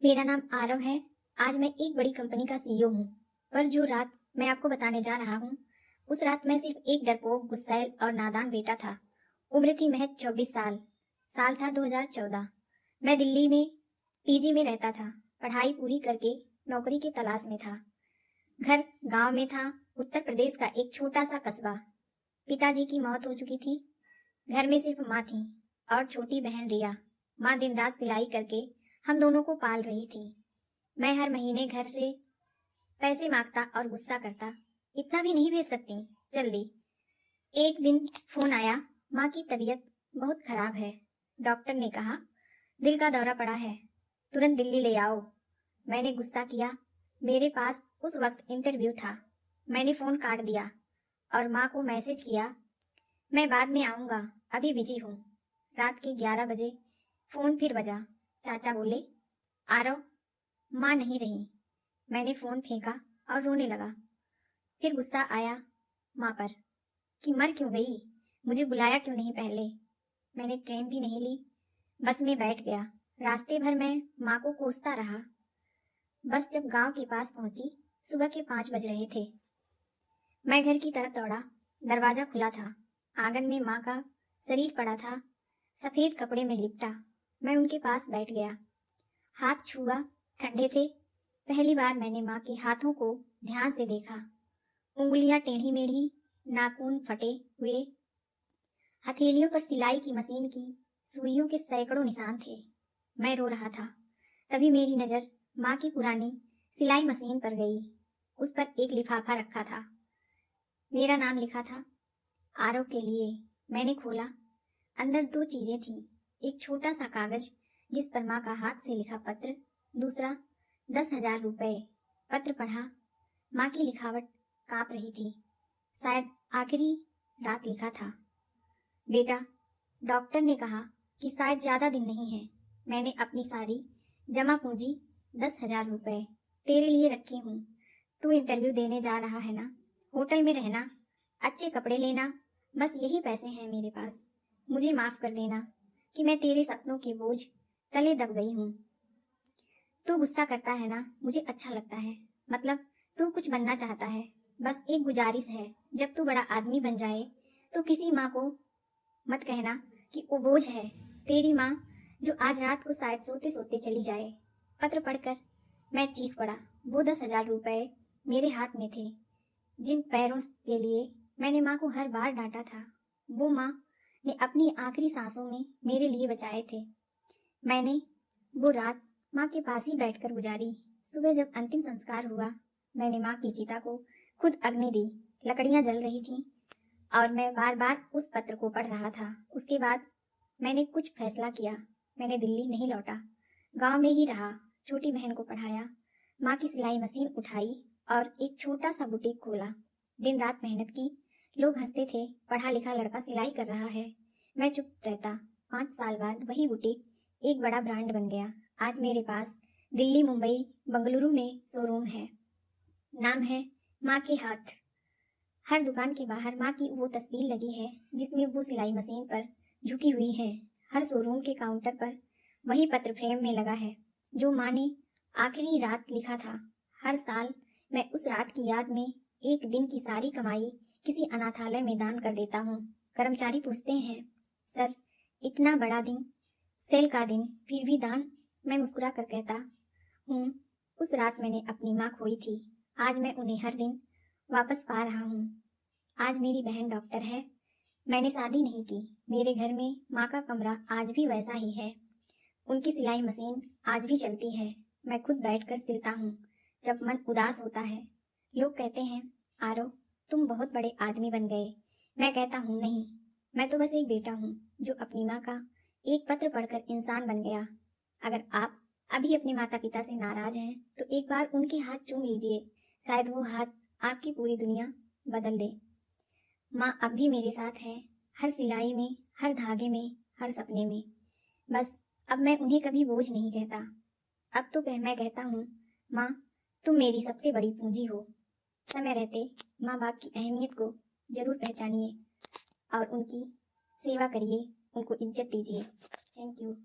मेरा नाम आरव है। आज मैं एक बड़ी कंपनी का सीईओ हूँ। पर जो रात मैं आपको बताने जा रहा हूँ, उस रात मैं सिर्फ एक डरपोक, गुस्सैल और नादान बेटा था। उम्र थी महज 24 साल। साल था 2014। मैं दिल्ली में पीजी में रहता था। पढ़ाई पूरी करके नौकरी की तलाश में था। घर गांव में था, उत्तर प्रदेश का एक छोटा सा कस्बा। पिताजी की मौत हो चुकी थी। घर में सिर्फ माँ थी और छोटी बहन रिया। माँ दिन रात सिलाई करके हम दोनों को पाल रही थी। मैं हर महीने घर से पैसे मांगता और गुस्सा करता, इतना भी नहीं भेज सकती जल्दी। एक दिन फोन आया, माँ की तबीयत बहुत खराब है। डॉक्टर ने कहा दिल का दौरा पड़ा है, तुरंत दिल्ली ले आओ। मैंने गुस्सा किया, मेरे पास उस वक्त इंटरव्यू था। मैंने फोन काट दिया और माँ को मैसेज किया, मैं बाद में आऊंगा, अभी बिजी हूँ। रात के 11 बजे फोन फिर बजा। चाचा बोले, आरव, माँ नहीं रही। मैंने फोन फेंका और रोने लगा। फिर गुस्सा आया माँ पर कि मर क्यों गई, मुझे बुलाया क्यों नहीं पहले। मैंने ट्रेन भी नहीं ली, बस में बैठ गया। रास्ते भर मैं माँ को कोसता रहा। बस जब गांव के पास पहुंची, सुबह के 5 बज रहे थे। मैं घर की तरफ दौड़ा, दरवाजा खुला था। आंगन में माँ का शरीर पड़ा था, सफेद कपड़े में लिपटा। मैं उनके पास बैठ गया, हाथ छुआ, ठंडे थे। पहली बार मैंने माँ के हाथों को ध्यान से देखा। उंगलियां टेढ़ी मेढ़ी, नाखून फटे हुए, हथेलियों पर सिलाई की मशीन की सुइयों के सैकड़ों निशान थे। मैं रो रहा था। तभी मेरी नजर माँ की पुरानी सिलाई मशीन पर गई। उस पर एक लिफाफा रखा था, मेरा नाम लिखा था, आरव के लिए। मैंने खोला, अंदर 2 चीजें थी। एक छोटा सा कागज जिस पर माँ का हाथ से लिखा पत्र, दूसरा 10,000 रुपए। पत्र पढ़ा, माँ की लिखावट कांप रही थी। शायद आखिरी रात लिखा था, बेटा, डॉक्टर ने कहा कि शायद ज्यादा दिन नहीं है। मैंने अपनी सारी जमा पूंजी 10,000 रुपए तेरे लिए रखी हूँ। तू इंटरव्यू देने जा रहा है ना, होटल में रहना, अच्छे कपड़े लेना, बस यही पैसे हैं मेरे पास। मुझे माफ कर देना कि मैं तेरे सपनों के बोझ तले दब गई हूँ। तू गुस्सा करता है ना, मुझे अच्छा लगता है। मतलब तू कुछ बनना चाहता है। बस एक गुजारिश है, जब तू बड़ा आदमी बन जाए तो किसी माँ को मत कहना कि वो बोझ है। तेरी माँ जो आज रात को शायद सोते सोते चली जाए। पत्र पढ़कर मैं चीख पड़ा। वो 10,000 रुपए मेरे हाथ में थे, जिन पैरों के लिए मैंने माँ को हर बार डांटा था। वो माँ ने अपनी आखिरी सांसों में मेरे लिए बचाए थे। मैंने वो रात माँ के पास ही बैठकर गुजारी। सुबह जब अंतिम संस्कार हुआ, मैंने माँ की चिता को खुद अग्नि दी। लकड़ियां जल रही थीं और मैं बार बार उस पत्र को पढ़ रहा था। उसके बाद मैंने कुछ फैसला किया। मैंने दिल्ली नहीं लौटा, गांव में ही रहा। छोटी बहन को पढ़ाया, माँ की सिलाई मशीन उठाई और एक छोटा सा बुटीक खोला। दिन रात मेहनत की। लोग हंसते थे, पढ़ा लिखा लड़का सिलाई कर रहा है। मैं चुप रहता। 5 साल बाद वही बुटीक एक बड़ा ब्रांड बन गया। आज मेरे पास दिल्ली, मुंबई, बंगलुरु में शोरूम है। नाम है माँ के हाथ। हर दुकान के बाहर माँ की वो तस्वीर लगी है जिसमें वो सिलाई मशीन पर झुकी हुई है। हर शोरूम के काउंटर पर वही पत्र फ्रेम में लगा है जो माँ ने आखिरी रात लिखा था। हर साल मैं उस रात की याद में एक दिन की सारी कमाई किसी अनाथालय में दान कर देता हूँ। कर्मचारी पूछते हैं, सर, इतना बड़ा दिन, सेल का दिन, फिर भी दान? मैं मुस्कुरा कर कहता हूँ, उस रात मैंने अपनी माँ खोई थी। आज मैं उन्हें हर दिन वापस पा रहा हूँ। आज मेरी बहन डॉक्टर है। मैंने शादी नहीं की। मेरे घर में माँ का कमरा आज भी वैसा ही है। उनकी सिलाई मशीन आज भी चलती है। मैं खुद बैठकर सिलता हूँ जब मन उदास होता है। लोग कहते हैं, आरव, तुम बहुत बड़े आदमी बन गए। मैं कहता हूँ, नहीं, मैं तो बस एक बेटा हूँ जो अपनी माँ का एक पत्र पढ़कर इंसान बन गया। अगर आप अभी अपने माता पिता से नाराज हैं तो एक बार उनके हाथ चूम लीजिए। शायद वो हाथ आपकी पूरी दुनिया बदल दे। माँ अब भी मेरे साथ है, हर सिलाई में, हर धागे में, हर सपने में। बस अब मैं उन्हें कभी बोझ नहीं कहता। अब तो मैं कहता हूँ, माँ, तुम मेरी सबसे बड़ी पूंजी हो। समय रहते माँ बाप की अहमियत को जरूर पहचानिए और उनकी सेवा करिए, उनको इज्जत दीजिए। Thank you.